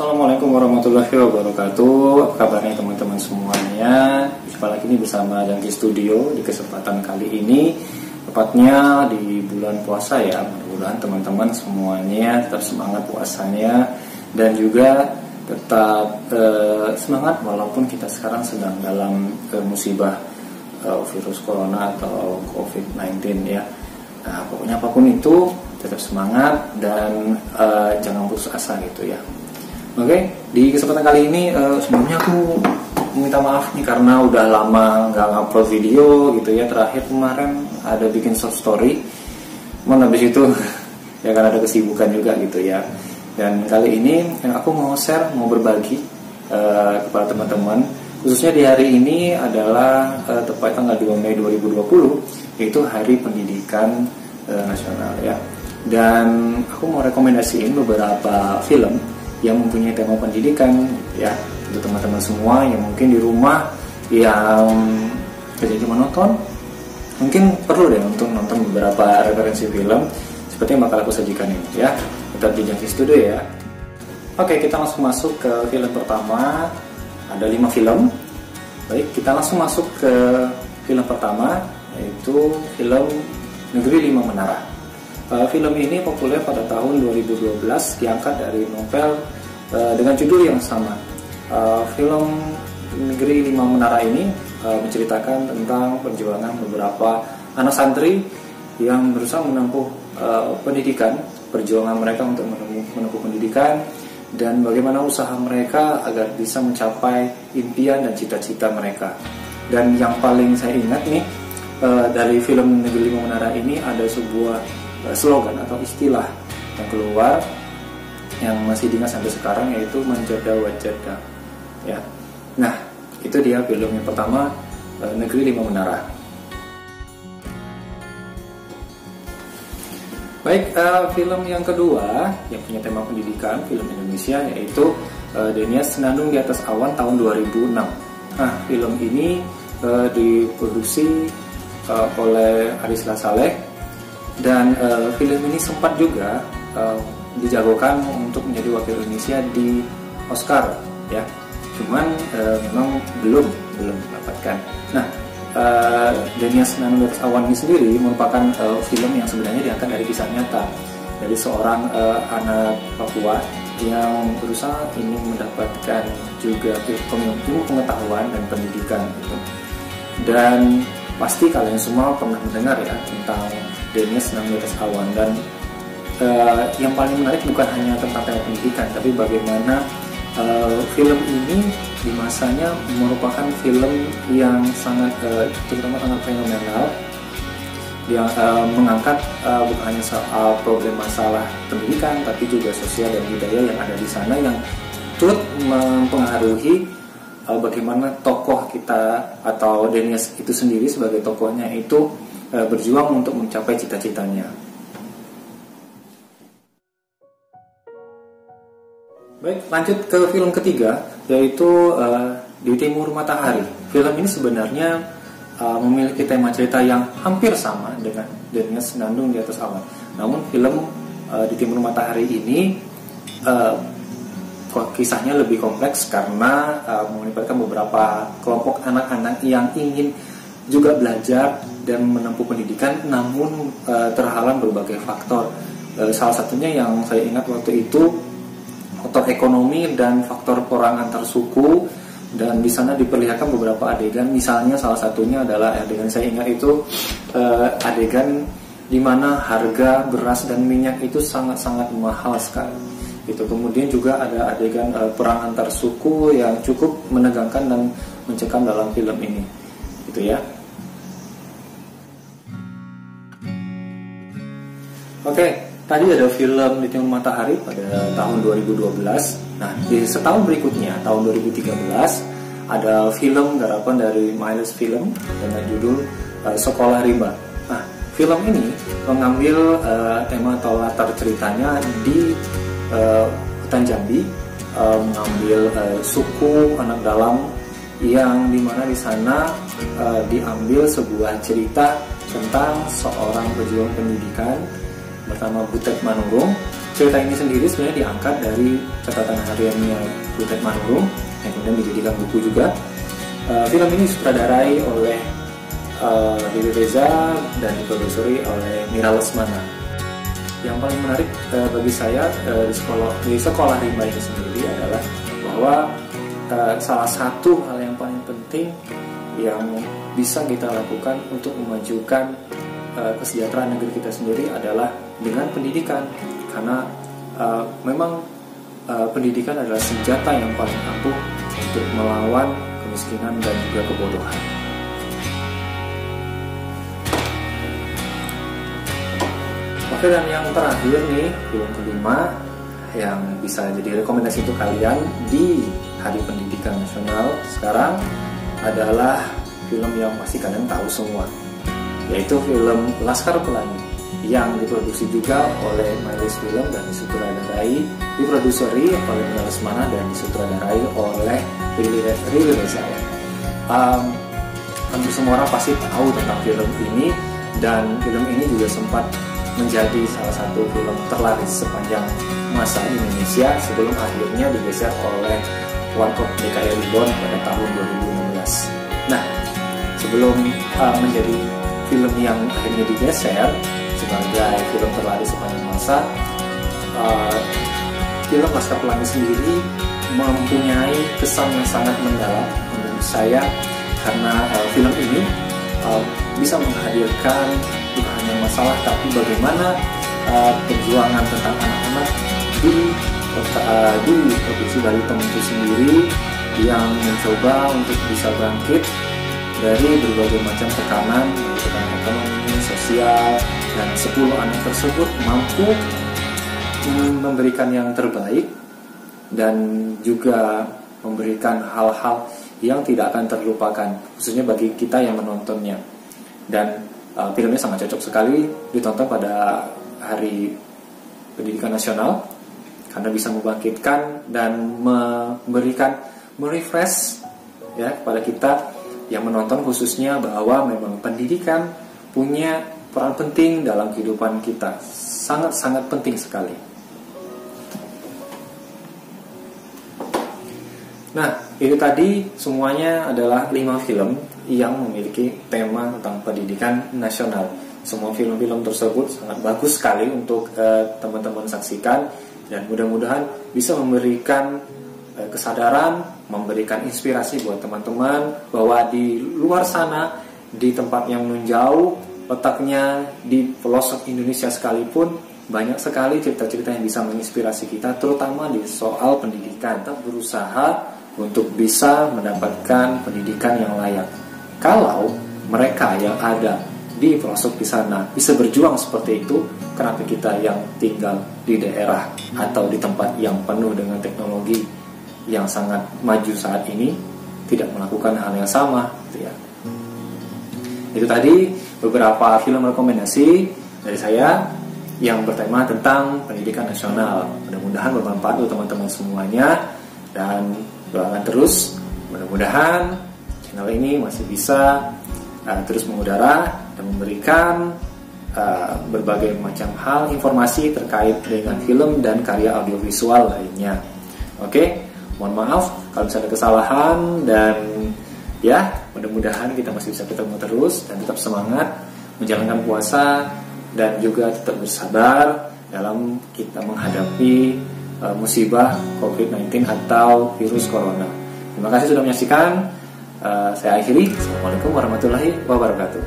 Assalamualaikum warahmatullahi wabarakatuh. Apa kabarnya teman-teman semuanya? Jumpa lagi nih bersama Jangki Studio di kesempatan kali ini, tepatnya di bulan puasa ya. Mudah-mudahan teman-teman semuanya tetap semangat puasanya dan juga tetap semangat walaupun kita sekarang sedang dalam musibah virus corona atau COVID-19 ya. Nah, pokoknya apapun itu tetap semangat dan jangan putus asa gitu ya. Oke, di kesempatan kali ini sebelumnya aku minta maaf nih karena udah lama nggak upload video gitu ya. Terakhir kemarin ada bikin short story, habis itu ya kan ada kesibukan juga gitu ya. Dan kali ini aku mau share, mau berbagi kepada teman-teman, khususnya di hari ini adalah tepat tanggal 2 Mei 2020, yaitu Hari Pendidikan Nasional ya. Dan aku mau rekomendasiin beberapa film yang mempunyai tema pendidikan ya, untuk teman-teman semua yang mungkin di rumah yang kerja cuma nonton, mungkin perlu deh untuk nonton beberapa referensi film seperti yang bakal aku sajikan ini ya. Tetap di Jangki Studio ya. Oke, kita langsung masuk ke film pertama. Ada 5 film. Baik, kita langsung masuk ke film pertama, yaitu film Negeri 5 Menara. Film ini populer pada tahun 2012, diangkat dari novel dengan judul yang sama. Film Negeri 5 Menara ini menceritakan tentang perjuangan beberapa anak santri yang berusaha menempuh pendidikan, perjuangan mereka untuk menempuh pendidikan, dan bagaimana usaha mereka agar bisa mencapai impian dan cita-cita mereka. Dan yang paling saya ingat nih dari film Negeri 5 Menara ini ada sebuah slogan atau istilah yang keluar yang masih diingat sampai sekarang, yaitu Manjada Wajada ya. Nah, itu dia film yang pertama, Negeri 5 Menara. Baik, film yang kedua yang punya tema pendidikan, film Indonesia, yaitu Denias Senandung di Atas Awan tahun 2006. Nah, film ini diproduksi oleh Arisla Saleh. Dan film ini sempat juga dijagokan untuk menjadi wakil Indonesia di Oscar ya, cuman memang belum mendapatkan. Nah, Denias Senandung di Atas Awan ini sendiri merupakan film yang sebenarnya diangkat dari kisah nyata dari seorang anak Papua yang berusaha ingin mendapatkan juga ilmu pengetahuan dan pendidikan gitu. Dan pasti kalian semua pernah mendengar ya tentang Denias Senandung di Atas Awan. Dan yang paling menarik bukan hanya tentang tema pendidikan, tapi bagaimana film ini di masanya merupakan film yang sangat terutama sangat fenomenal, yang mengangkat bukan hanya soal problem masalah pendidikan, tapi juga sosial dan budaya yang ada di sana, yang turut mempengaruhi bagaimana tokoh kita atau Denias itu sendiri sebagai tokohnya itu berjuang untuk mencapai cita-citanya. Baik, lanjut ke film ketiga, yaitu Di Timur Matahari. Film ini sebenarnya memiliki tema cerita yang hampir sama dengan Denias Senandung di Atas Awan. Namun film Di Timur Matahari ini kisahnya lebih kompleks karena melibatkan beberapa kelompok anak-anak yang ingin juga belajar dan menempuh pendidikan, namun terhalang berbagai faktor. Salah satunya yang saya ingat waktu itu faktor ekonomi dan faktor perang antar suku. Dan di sana diperlihatkan beberapa adegan, misalnya salah satunya adalah adegan saya ingat itu adegan di mana harga beras dan minyak itu sangat-sangat mahal sekali. Itu kemudian juga ada adegan perang antar suku yang cukup menegangkan dan mencekam dalam film ini, gitu ya. Oke, tadi ada film Di Timur Matahari pada tahun 2012. Nah, di setahun berikutnya, tahun 2013, ada film garapan dari Miles Film dengan judul Sekolah Rimba. Nah, film ini mengambil tema atau latar ceritanya di hutan Jambi, mengambil suku anak dalam, yang dimana di sana diambil sebuah cerita tentang seorang pejuang pendidikan bernama Butet Manurung cerita ini sendiri sebenarnya diangkat dari catatan hariannya Butet Manurung yang kemudian dijadikan buku juga. Film ini disutradarai oleh Riri Reza dan diproduksi oleh Mira Lesmana. Yang paling menarik bagi saya di sekolah rimba ini sendiri adalah bahwa salah satu hal yang paling penting yang bisa kita lakukan untuk memajukan kesejahteraan negeri kita sendiri adalah dengan pendidikan, karena memang pendidikan adalah senjata yang paling ampuh untuk melawan kemiskinan dan juga kebodohan. Oke, dan yang terakhir nih, film kelima yang bisa jadi rekomendasi untuk kalian di Hari Pendidikan Nasional sekarang adalah film yang pasti kalian tahu semua, yaitu film Laskar Pelangi yang diproduksi juga oleh Mylis Film dan diproduksi oleh Mira Lesmana dan disutradarai oleh Riri Reza. Hampir semua orang pasti tahu tentang film ini, dan film ini juga sempat menjadi salah satu film terlaris sepanjang masa Indonesia sebelum akhirnya digeser oleh Warkop DKI Reborn pada tahun 2016. Nah, sebelum menjadi film yang akhirnya digeser sebagai film terlaris sepanjang masa, film Laskar Pelangi sendiri mempunyai kesan yang sangat mendalam menurut saya, karena film ini bisa menghadirkan bukan hanya masalah, tapi bagaimana perjuangan tentang anak-anak di Provinsi Balitung itu sendiri yang mencoba untuk bisa bangkit dari berbagai macam tekanan ekonomi, sosial, dan 10 anak tersebut mampu memberikan yang terbaik dan juga memberikan hal-hal yang tidak akan terlupakan, khususnya bagi kita yang menontonnya. Dan filmnya sangat cocok sekali ditonton pada Hari Pendidikan Nasional karena bisa membangkitkan dan merefresh ya kepada kita yang menonton khususnya, bahwa memang pendidikan punya peran penting dalam kehidupan kita, sangat-sangat penting sekali. Nah, itu tadi semuanya adalah 5 film yang memiliki tema tentang pendidikan nasional. Semua film-film tersebut sangat bagus sekali untuk teman-teman saksikan, dan mudah-mudahan bisa memberikan kesadaran, memberikan inspirasi buat teman-teman bahwa di luar sana, di tempat yang menjauh, letaknya di pelosok Indonesia sekalipun, banyak sekali cerita-cerita yang bisa menginspirasi kita, terutama di soal pendidikan. Kita berusaha untuk bisa mendapatkan pendidikan yang layak. Kalau mereka yang ada di pelosok di sana bisa berjuang seperti itu, kenapa kita yang tinggal di daerah atau di tempat yang penuh dengan teknologi yang sangat maju saat ini tidak melakukan hal yang sama, gitu ya. Itu tadi beberapa film rekomendasi dari saya yang bertema tentang pendidikan nasional. Mudah-mudahan bermanfaat untuk teman-teman semuanya, dan doakan terus mudah-mudahan channel ini masih bisa terus mengudara dan memberikan berbagai macam hal informasi terkait dengan film dan karya audiovisual lainnya. Oke, mohon maaf kalau misalnya ada kesalahan, dan ya mudah-mudahan kita masih bisa ketemu terus dan tetap semangat menjalankan puasa dan juga tetap bersabar dalam kita menghadapi musibah COVID-19 atau virus corona. Terima kasih sudah menyaksikan. Saya akhiri. Assalamualaikum warahmatullahi wabarakatuh.